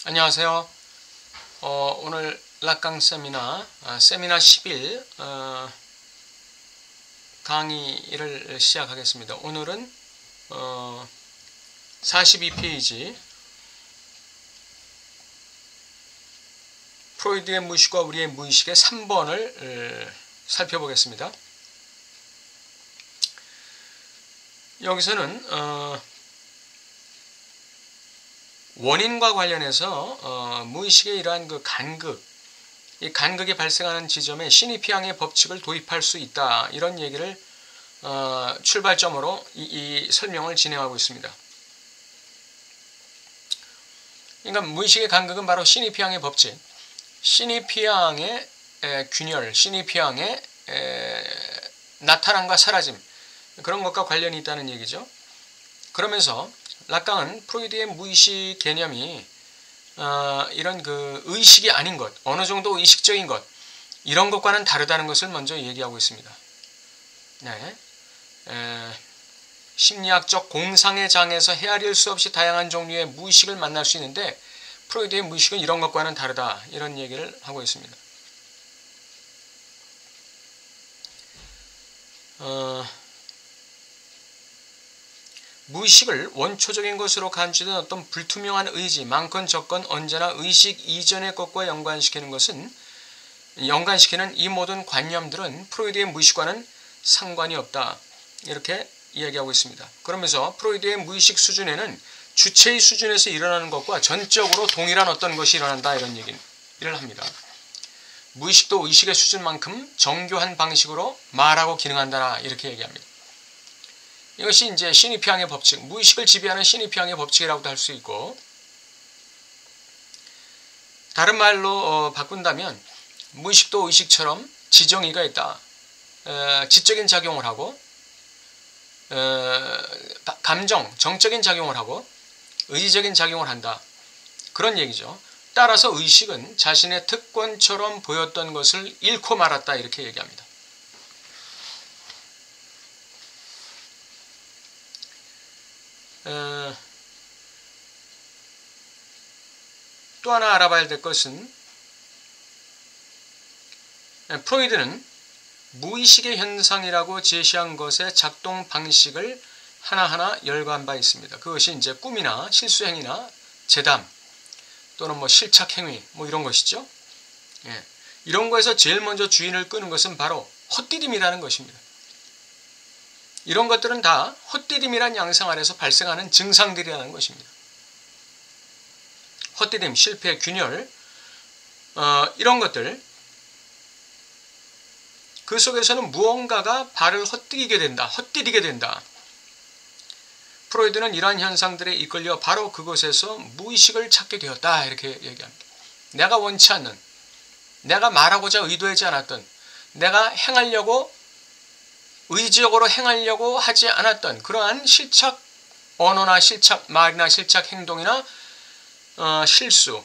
안녕하세요. 오늘 락강 세미나, 세미나 10일 강의를 시작하겠습니다. 오늘은 42페이지 프로이드의 무의식과 우리의 무의식의 3번을 살펴보겠습니다. 여기서는 원인과 관련해서 무의식의 이러한 그 간극, 이 간극이 발생하는 지점에 신입희양의 법칙을 도입할 수 있다, 이런 얘기를 출발점으로 이 설명을 진행하고 있습니다. 그러니까 무의식의 간극은 바로 신입희양의 법칙, 신입희양의 균열, 신입희양의 나타남과 사라짐, 그런 것과 관련이 있다는 얘기죠. 그러면서 락강은 프로이드의 무의식 개념이 이런 그 의식이 아닌 것, 어느 정도 의식적인 것, 이런 것과는 다르다는 것을 먼저 얘기하고 있습니다. 네. 심리학적 공상의 장에서 헤아릴 수 없이 다양한 종류의 무의식을 만날 수 있는데 프로이드의 무의식은 이런 것과는 다르다, 이런 얘기를 하고 있습니다. 무의식을 원초적인 것으로 간주된 어떤 불투명한 의지, 많건 적건 언제나 의식 이전의 것과 연관시키는 이 모든 관념들은 프로이드의 무의식과는 상관이 없다, 이렇게 이야기하고 있습니다. 그러면서 프로이드의 무의식 수준에는 주체의 수준에서 일어나는 것과 전적으로 동일한 어떤 것이 일어난다, 이런 얘기를 합니다. 무의식도 의식의 수준만큼 정교한 방식으로 말하고 기능한다, 이렇게 얘기합니다. 이것이 이제 신입희양의 법칙, 무의식을 지배하는 신입희양의 법칙이라고도 할 수 있고, 다른 말로 바꾼다면 무의식도 의식처럼 지정의가 있다, 지적인 작용을 하고 감정, 정적인 작용을 하고 의지적인 작용을 한다, 그런 얘기죠. 따라서 의식은 자신의 특권처럼 보였던 것을 잃고 말았다, 이렇게 얘기합니다. 또 하나 알아봐야 될 것은 프로이드는 무의식의 현상이라고 제시한 것의 작동 방식을 하나하나 열거한 바 있습니다. 그것이 이제 꿈이나 실수행위나 재담 또는 실착행위 이런 것이죠. 이런 거에서 제일 먼저 주인을 끄는 것은 바로 헛디딤이라는 것입니다. 이런 것들은 다 헛디딤이란 양상 아래서 발생하는 증상들이라는 것입니다. 헛디딤, 실패, 균열, 이런 것들, 그 속에서는 무언가가 발을 헛디디게 된다. 프로이드는 이러한 현상들에 이끌려 바로 그곳에서 무의식을 찾게 되었다, 이렇게 얘기합니다. 내가 원치 않는, 내가 말하고자 의도하지 않았던, 내가 의지적으로 행하려고 하지 않았던 그러한 실착 언어나 실착 말이나 실착 행동이나 실수,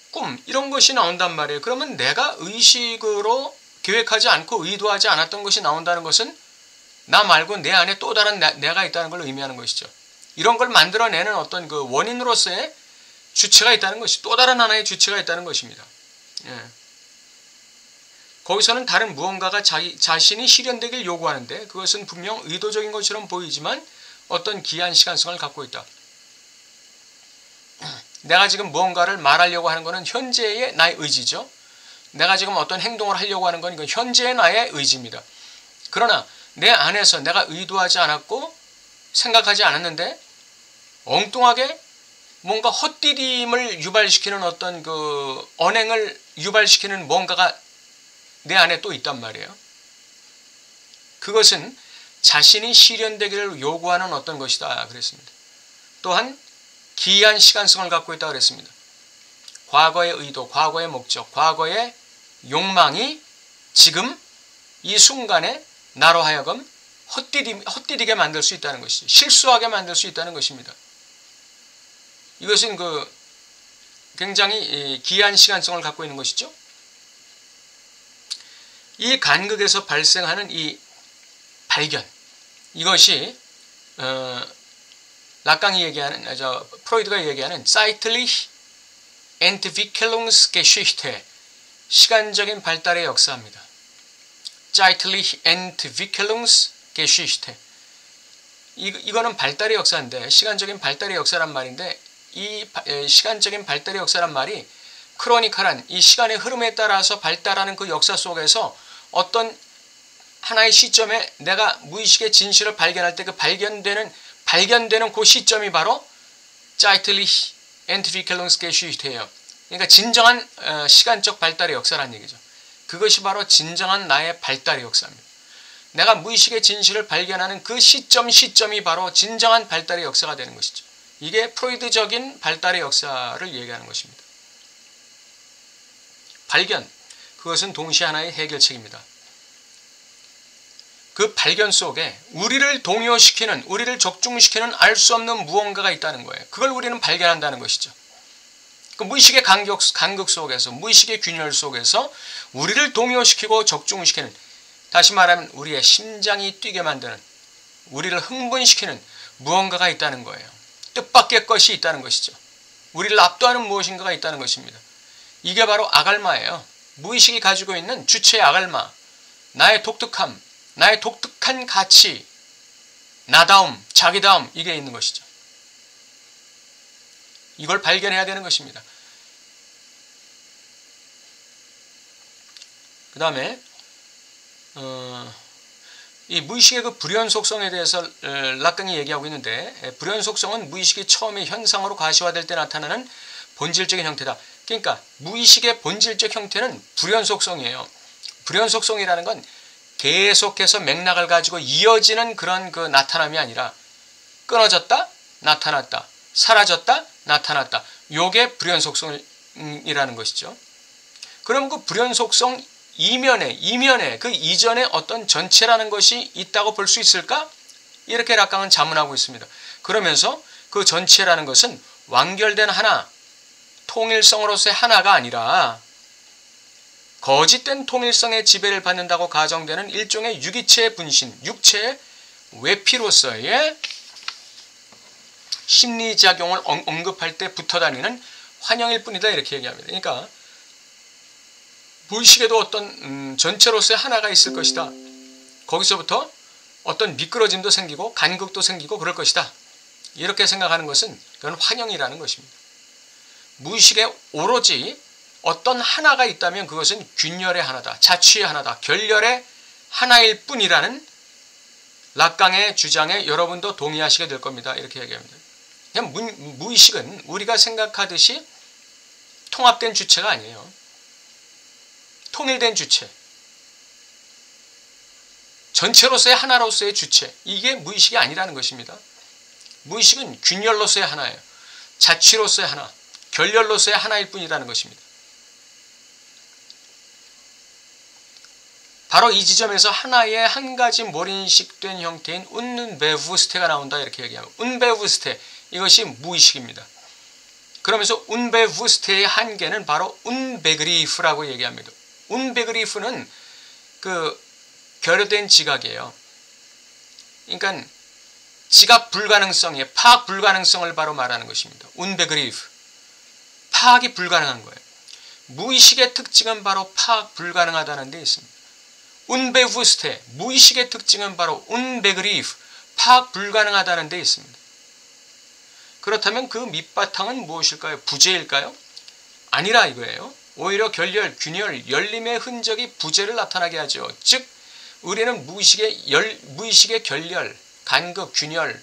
꿈, 이런 것이 나온단 말이에요. 그러면 내가 의식으로 계획하지 않고 의도하지 않았던 것이 나온다는 것은 나 말고 내 안에 또 다른 내가 있다는 걸 의미하는 것이죠. 이런 걸 만들어내는 어떤 그 원인으로서의 주체가 있다는 것이, 또 다른 하나의 주체가 있다는 것입니다. 거기서는 다른 무언가가 자신이 실현되길 요구하는데 그것은 분명 의도적인 것처럼 보이지만 어떤 기이한 시간성을 갖고 있다. 내가 지금 무언가를 말하려고 하는 것은 현재의 나의 의지죠. 내가 지금 어떤 행동을 하려고 하는 건 이건 현재의 나의 의지입니다. 그러나 내 안에서 내가 의도하지 않았고 생각하지 않았는데 엉뚱하게 뭔가 헛디딤을 유발시키는 어떤 그 언행을 유발시키는 뭔가가 내 안에 또 있단 말이에요. 그것은 자신이 실현되기를 요구하는 어떤 것이다, 그랬습니다. 또한 기이한 시간성을 갖고 있다 그랬습니다. 과거의 의도, 과거의 목적, 과거의 욕망이 지금 이 순간에 나로 하여금 헛디디게 만들 수 있다는 것이죠. 실수하게 만들 수 있다는 것입니다. 이것은 굉장히 기이한 시간성을 갖고 있는 것이죠. 이 간극에서 발생하는 이 발견, 이것이 락강이 얘기하는, 프로이드가 얘기하는 사이틀리 Entwicklungsgeschichte, 시간적인 발달의 역사입니다. Zeitliche Entwicklungsgeschichte. 이거는 발달의 역사인데, 시간적인 발달의 역사란 말인데, 이 시간적인 발달의 역사란 말이 크로니컬한 이 시간의 흐름에 따라서 발달하는 그 역사 속에서 어떤 하나의 시점에 내가 무의식의 진실을 발견할 때 그 발견되는 그 시점이 바로 Zeitliche Entwicklungsgeschicht예요. 그러니까 진정한 시간적 발달의 역사라는 얘기죠. 그것이 바로 진정한 나의 발달의 역사입니다. 내가 무의식의 진실을 발견하는 그 시점이 바로 진정한 발달의 역사가 되는 것이죠. 이게 프로이드적인 발달의 역사를 얘기하는 것입니다. 발견, 그것은 동시에 하나의 해결책입니다. 그 발견 속에 우리를 동요시키는, 우리를 적중시키는 알 수 없는 무언가가 있다는 거예요. 그걸 우리는 발견한다는 것이죠. 그 무의식의 간극 속에서, 무의식의 균열 속에서 우리를 동요시키고 적중시키는, 다시 말하면 우리의 심장이 뛰게 만드는, 우리를 흥분시키는 무언가가 있다는 거예요. 뜻밖의 것이 있다는 것이죠. 우리를 압도하는 무엇인가가 있다는 것입니다. 이게 바로 아갈마예요. 무의식이 가지고 있는 주체의 아갈마, 나의 독특함, 나의 독특한 가치, 나다움, 자기다움, 이게 있는 것이죠. 이걸 발견해야 되는 것입니다. 그 다음에 이 무의식의 그 불연 속성에 대해서 락강이 얘기하고 있는데, 불연 속성은 무의식이 처음에 현상으로 가시화될 때 나타나는 본질적인 형태다. 그러니까 무의식의 본질적 형태는 불연 속성이에요. 불연 속성이라는 건 계속해서 맥락을 가지고 이어지는 그런 그 나타남이 아니라 끊어졌다, 나타났다, 사라졌다, 나타났다. 요게 불연 속성이라는 것이죠. 그럼 그 불연 속성 이면에 그 이전에 어떤 전체라는 것이 있다고 볼 수 있을까? 이렇게 락강은 자문하고 있습니다. 그러면서 그 전체라는 것은 완결된 하나, 통일성으로서의 하나가 아니라 거짓된 통일성의 지배를 받는다고 가정되는 일종의 유기체의 분신, 육체의 외피로서의 심리작용을 언급할 때 붙어다니는 환영일 뿐이다, 이렇게 얘기합니다. 그러니까 무의식에도 어떤 전체로서의 하나가 있을 것이다. 거기서부터 어떤 미끄러짐도 생기고 간극도 생기고 그럴 것이다. 이렇게 생각하는 것은 그건 환영이라는 것입니다. 무의식에 오로지 어떤 하나가 있다면 그것은 균열의 하나다, 자취의 하나다, 결렬의 하나일 뿐이라는 락강의 주장에 여러분도 동의하시게 될 겁니다. 이렇게 얘기합니다. 그냥 무의식은 우리가 생각하듯이 통합된 주체가 아니에요. 통일된 주체, 전체로서의 하나로서의 주체, 이게 무의식이 아니라는 것입니다. 무의식은 균열로서의 하나예요. 자취로서의 하나, 결렬로서의 하나일 뿐이라는 것입니다. 바로 이 지점에서 하나의 한 가지 몰인식된 형태인 운베부스테가 나온다, 이렇게 얘기하면 운베부스테, 이것이 무의식입니다. 그러면서 운베부스테의 한계는 바로 운베그리프라고 얘기합니다. 운베그리프는 그 결여된 지각이에요. 그러니까 지각 불가능성의 파악 불가능성을 바로 말하는 것입니다. 운베그리프, 파악이 불가능한 거예요. 무의식의 특징은 바로 파악 불가능하다는 데 있습니다. 운베부스테, 무의식의 특징은 바로 운베그리프, 파악 불가능하다는 데 있습니다. 그렇다면 그 밑바탕은 무엇일까요? 부재일까요? 아니라 이거예요. 오히려 결렬, 균열, 열림의 흔적이 부재를 나타나게 하죠. 즉 우리는 무의식의 결렬, 간극, 균열,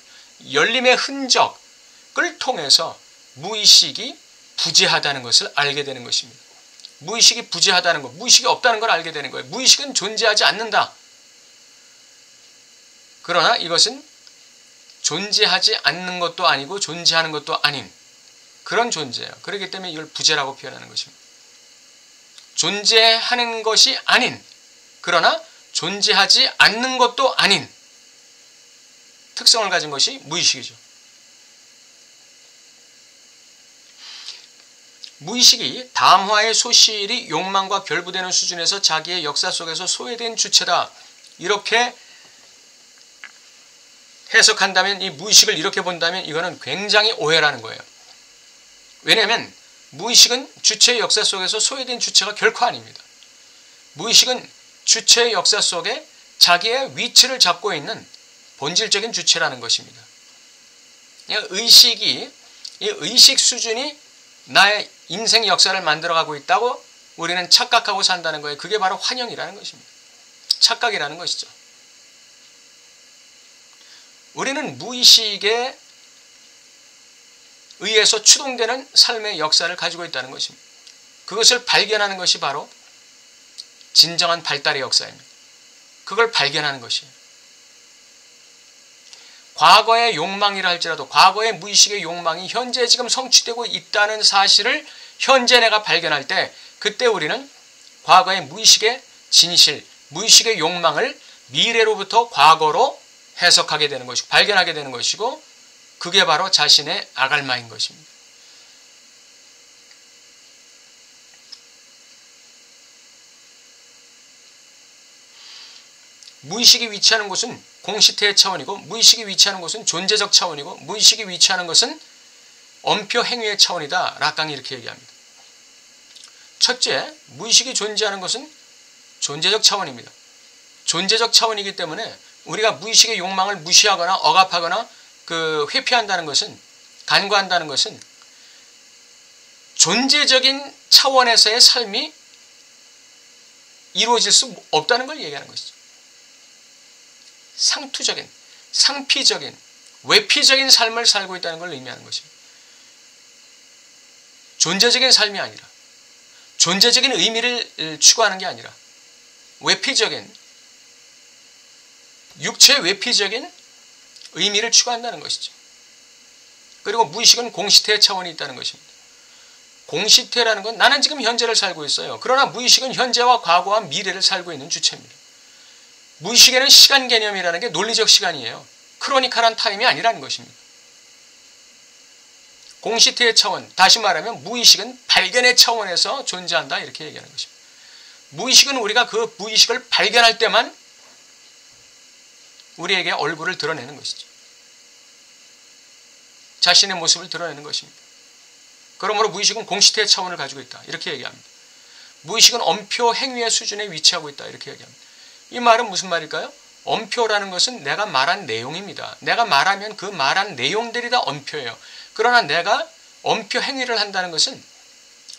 열림의 흔적을 통해서 무의식이 부재하다는 것을 알게 되는 것입니다. 무의식이 부재하다는 것, 무의식이 없다는 걸 알게 되는 거예요. 무의식은 존재하지 않는다. 그러나 이것은 존재하지 않는 것도 아니고 존재하는 것도 아닌 그런 존재예요. 그렇기 때문에 이걸 부재라고 표현하는 것입니다. 존재하는 것이 아닌, 그러나 존재하지 않는 것도 아닌 특성을 가진 것이 무의식이죠. 무의식이 담화의 소실이 욕망과 결부되는 수준에서 자기의 역사 속에서 소외된 주체다. 이렇게 해석한다면, 이 무의식을 이렇게 본다면 이거는 굉장히 오해라는 거예요. 왜냐하면 무의식은 주체의 역사 속에서 소외된 주체가 결코 아닙니다. 무의식은 주체의 역사 속에 자기의 위치를 잡고 있는 본질적인 주체라는 것입니다. 이 의식 수준이 나의 인생 역사를 만들어가고 있다고 우리는 착각하고 산다는 거예요. 그게 바로 환영이라는 것입니다. 착각이라는 것이죠. 우리는 무의식에 의해서 추동되는 삶의 역사를 가지고 있다는 것입니다. 그것을 발견하는 것이 바로 진정한 발달의 역사입니다. 그걸 발견하는 것이에요. 과거의 욕망이라 할지라도 과거의 무의식의 욕망이 현재 지금 성취되고 있다는 사실을 현재 내가 발견할 때 그때 우리는 과거의 무의식의 진실, 무의식의 욕망을 미래로부터 과거로 해석하게 되는 것이고 발견하게 되는 것이고 그게 바로 자신의 아갈마인 것입니다. 무의식이 위치하는 곳은 공시태의 차원이고 무의식이 위치하는 곳은 존재적 차원이고 무의식이 위치하는 것은 엄표 행위의 차원이다. 락강이 이렇게 얘기합니다. 첫째, 무의식이 존재하는 것은 존재적 차원입니다. 존재적 차원이기 때문에 우리가 무의식의 욕망을 무시하거나 억압하거나 회피한다는 것은 간과한다는 것은 존재적인 차원에서의 삶이 이루어질 수 없다는 걸 얘기하는 것이죠. 상투적인, 상피적인, 외피적인 삶을 살고 있다는 걸 의미하는 것입니다. 존재적인 삶이 아니라 존재적인 의미를 추구하는 게 아니라 외피적인, 육체 외피적인 의미를 추구한다는 것이죠. 그리고 무의식은 공시태 차원이 있다는 것입니다. 공시태라는 건 나는 지금 현재를 살고 있어요. 그러나 무의식은 현재와 과거와 미래를 살고 있는 주체입니다. 무의식에는 시간 개념이라는 게 논리적 시간이에요. 크로니컬한 타임이 아니라는 것입니다. 공시태의 차원, 다시 말하면 무의식은 발견의 차원에서 존재한다 이렇게 얘기하는 것입니다. 무의식은 우리가 그 무의식을 발견할 때만 우리에게 얼굴을 드러내는 것이죠. 자신의 모습을 드러내는 것입니다. 그러므로 무의식은 공시태의 차원을 가지고 있다 이렇게 얘기합니다. 무의식은 엄표 행위의 수준에 위치하고 있다 이렇게 얘기합니다. 이 말은 무슨 말일까요? 엄표라는 것은 내가 말한 내용입니다. 내가 말하면 그 말한 내용들이 다 엄표예요. 그러나 내가 엄표 행위를 한다는 것은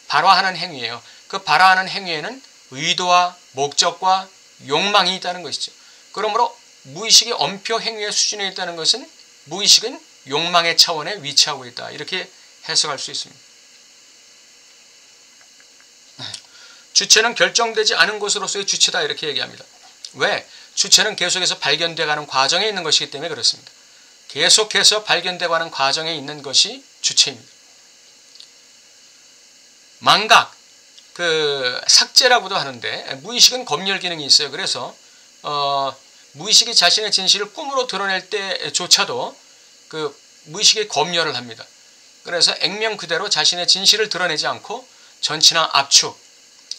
발화하는 행위예요. 그 발화하는 행위에는 의도와 목적과 욕망이 있다는 것이죠. 그러므로 무의식이 엄표 행위의 수준에 있다는 것은 무의식은 욕망의 차원에 위치하고 있다. 이렇게 해석할 수 있습니다. 주체는 결정되지 않은 것으로서의 주체다 이렇게 얘기합니다. 왜? 주체는 계속해서 발견되어가는 과정에 있는 것이기 때문에 그렇습니다. 계속해서 발견되어가는 과정에 있는 것이 주체입니다. 망각, 삭제라고도 하는데 무의식은 검열 기능이 있어요. 그래서 무의식이 자신의 진실을 꿈으로 드러낼 때조차도 무의식이 검열을 합니다. 그래서 액면 그대로 자신의 진실을 드러내지 않고 전치나 압축,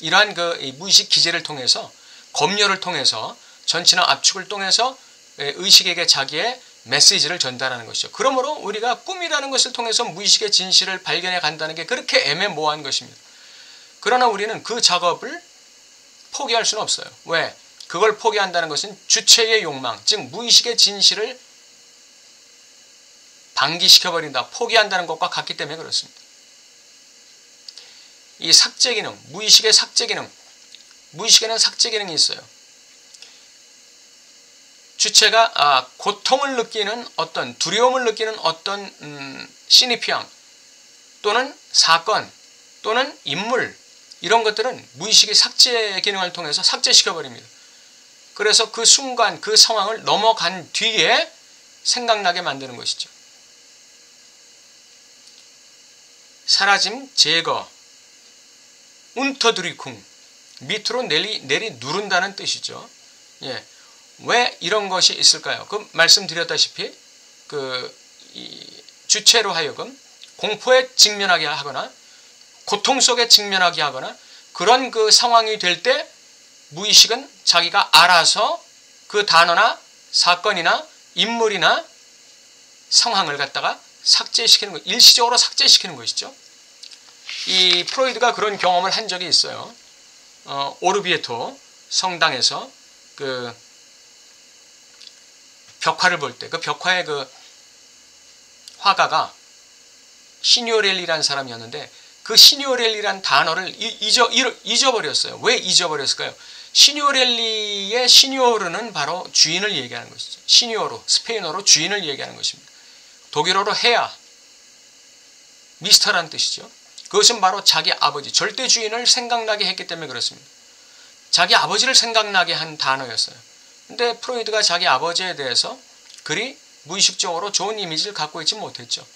이러한 무의식 기제를 통해서 검열을 통해서 전치나 압축을 통해서 의식에게 자기의 메시지를 전달하는 것이죠. 그러므로 우리가 꿈이라는 것을 통해서 무의식의 진실을 발견해 간다는 게 그렇게 애매모호한 것입니다. 그러나 우리는 그 작업을 포기할 수는 없어요. 왜? 그걸 포기한다는 것은 주체의 욕망, 즉 무의식의 진실을 방기시켜버린다, 포기한다는 것과 같기 때문에 그렇습니다. 이 삭제 기능, 무의식의 삭제 기능, 무의식에는 삭제 기능이 있어요. 주체가 고통을 느끼는 어떤 두려움을 느끼는 어떤 시니피앙 또는 사건 또는 인물 이런 것들은 무의식이 삭제 기능을 통해서 삭제시켜버립니다. 그래서 그 순간 그 상황을 넘어간 뒤에 생각나게 만드는 것이죠. 사라짐, 제거, 운터드리쿵, 밑으로 내리 누른다는 뜻이죠. 예. 왜 이런 것이 있을까요? 말씀드렸다시피 이 주체로 하여금 공포에 직면하게 하거나 고통 속에 직면하게 하거나 그런 상황이 될 때 무의식은 자기가 알아서 그 단어나 사건이나 인물이나 상황을 갖다가 삭제시키는 것, 일시적으로 삭제시키는 것이죠. 이 프로이드가 그런 경험을 한 적이 있어요. 오르비에토 성당에서 그 벽화를 볼 때 그 벽화의 그 화가가 시니오렐리라는 사람이었는데 그 시니오렐리라는 단어를 잊어버렸어요. 왜 잊어버렸을까요? 시니오렐리의 시니오르는 바로 주인을 얘기하는 것이죠. 시니오르, 스페인어로 주인을 얘기하는 것입니다. 독일어로 헤야, 미스터라는 뜻이죠. 그것은 바로 자기 아버지, 절대 주인을 생각나게 했기 때문에 그렇습니다. 자기 아버지를 생각나게 한 단어였어요. 근데 프로이드가 자기 아버지에 대해서 그리 무의식적으로 좋은 이미지를 갖고 있지 못했죠.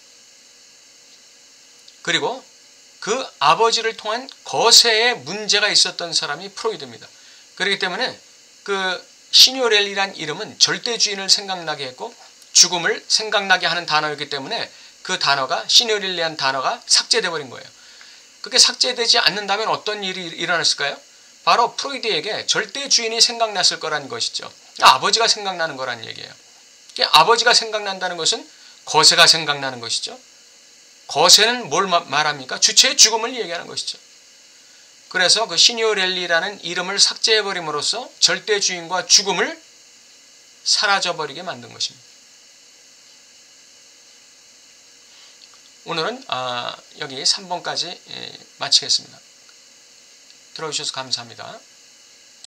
그리고 그 아버지를 통한 거세에 문제가 있었던 사람이 프로이드입니다. 그렇기 때문에 그 시니오렐리란 이름은 절대주인을 생각나게 했고 죽음을 생각나게 하는 단어였기 때문에 그 단어가 시니오렐리란 단어가 삭제되어 버린 거예요. 그게 삭제되지 않는다면 어떤 일이 일어났을까요? 바로 프로이드에게 절대주인이 생각났을 거라는 것이죠. 아버지가 생각나는 거란 얘기예요. 아버지가 생각난다는 것은 거세가 생각나는 것이죠. 거세는 뭘 말합니까? 주체의 죽음을 얘기하는 것이죠. 그래서 그 시니오렐리라는 이름을 삭제해버림으로써 절대주인과 죽음을 사라져버리게 만든 것입니다. 오늘은 여기 3번까지 마치겠습니다. 들어주셔서 감사합니다.